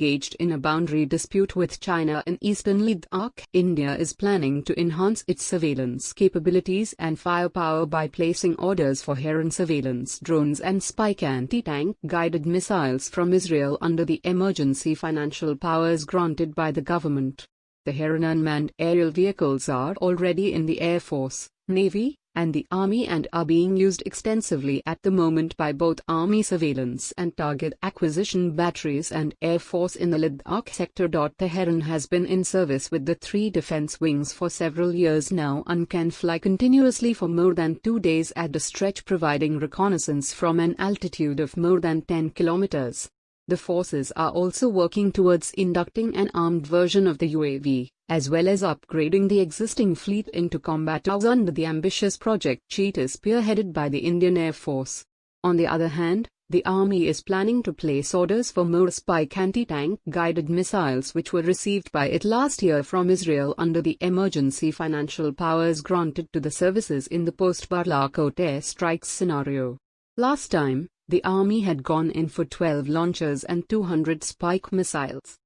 engaged in a boundary dispute with China in eastern Ladakh. India is planning to enhance its surveillance capabilities and firepower by placing orders for Heron surveillance drones and Spike anti-tank guided missiles from Israel under the emergency financial powers granted by the government. The Heron unmanned aerial vehicles are already in the Air Force, Navy, and the Army and are being used extensively at the moment by both Army surveillance and target acquisition batteries and Air Force in the Ladakh sector. The Heron has been in service with the 3 defense wings for several years now and can fly continuously for more than 2 days at a stretch, providing reconnaissance from an altitude of more than 10 kilometers. The forces are also working towards inducting an armed version of the UAV, as well as upgrading the existing fleet into combat under the ambitious Project Cheetah spearheaded by the Indian Air Force. On the other hand, the Army is planning to place orders for more Spike anti-tank guided missiles which were received by it last year from Israel under the emergency financial powers granted to the services in the post-Balakot air strikes scenario. Last time, the Army had gone in for 12 launchers and 200 Spike missiles.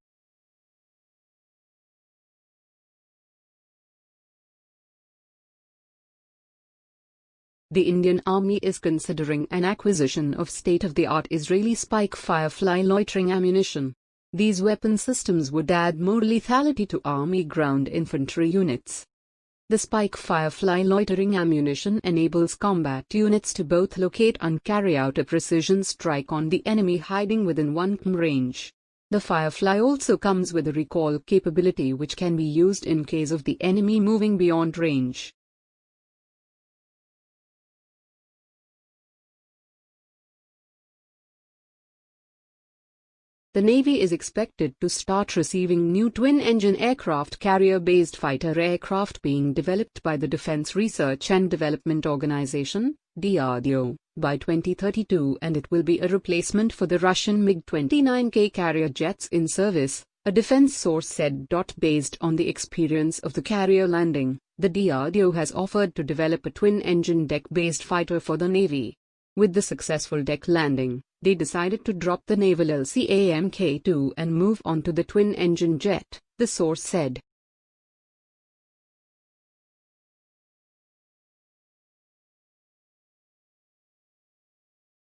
The Indian Army is considering an acquisition of state-of-the-art Israeli Spike Firefly loitering ammunition. These weapon systems would add more lethality to Army ground infantry units. The Spike Firefly loitering ammunition enables combat units to both locate and carry out a precision strike on the enemy hiding within 1 km range. The Firefly also comes with a recoil capability which can be used in case of the enemy moving beyond range. The Navy is expected to start receiving new twin-engine aircraft carrier-based fighter aircraft being developed by the Defense Research and Development Organization, DRDO, by 2032, and it will be a replacement for the Russian MiG-29K carrier jets in service, a defense source said. Based on the experience of the carrier landing, the DRDO has offered to develop a twin-engine deck-based fighter for the Navy. With the successful deck landing, they decided to drop the naval LCAMK-2 and move on to the twin-engine jet, the source said.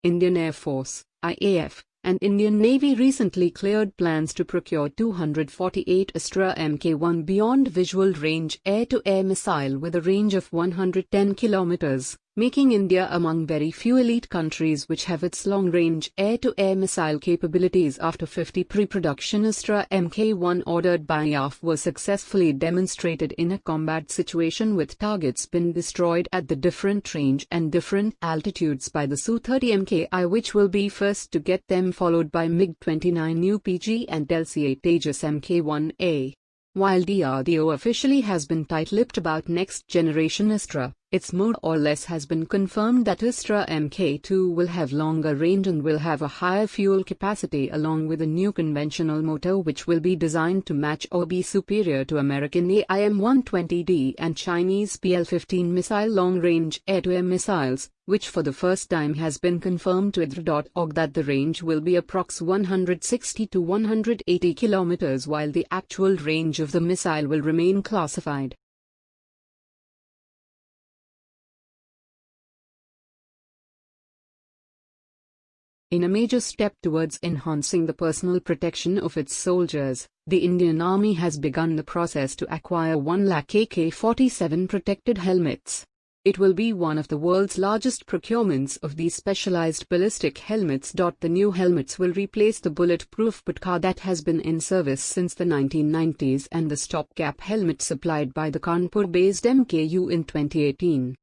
Indian Air Force, IAF, and Indian Navy recently cleared plans to procure 248 Astra Mk-1 beyond visual range air-to-air missile with a range of 110 kilometers, making India among very few elite countries which have its long-range air-to-air missile capabilities after 50 pre-production Astra Mk-1 ordered by IAF were successfully demonstrated in a combat situation with targets been destroyed at the different range and different altitudes by the Su-30 Mki, which will be first to get them, followed by MiG-29 UPG and LCA Tejas Mk-1A. While DRDO officially has been tight-lipped about next-generation Astra, it's more or less has been confirmed that Astra Mk-2 will have longer range and will have a higher fuel capacity along with a new conventional motor which will be designed to match or be superior to American AIM-120D and Chinese PL-15 missile long-range air-to-air missiles, which for the first time has been confirmed to IDR.org that the range will be approx 160 to 180 kilometers while the actual range of the missile will remain classified. In a major step towards enhancing the personal protection of its soldiers, the Indian Army has begun the process to acquire 1 lakh AK-47 protected helmets. It will be one of the world's largest procurements of these specialized ballistic helmets. The new helmets will replace the bulletproof Putka that has been in service since the 1990s and the stopgap helmet supplied by the Kanpur-based MKU in 2018.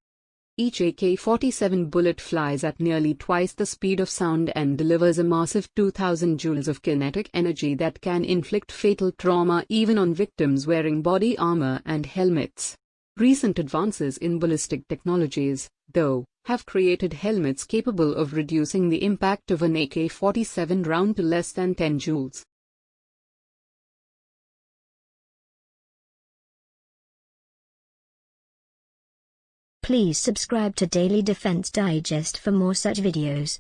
Each AK-47 bullet flies at nearly twice the speed of sound and delivers a massive 2000 joules of kinetic energy that can inflict fatal trauma even on victims wearing body armor and helmets. Recent advances in ballistic technologies, though, have created helmets capable of reducing the impact of an AK-47 round to less than 10 joules. Please subscribe to Daily Defense Digest for more such videos.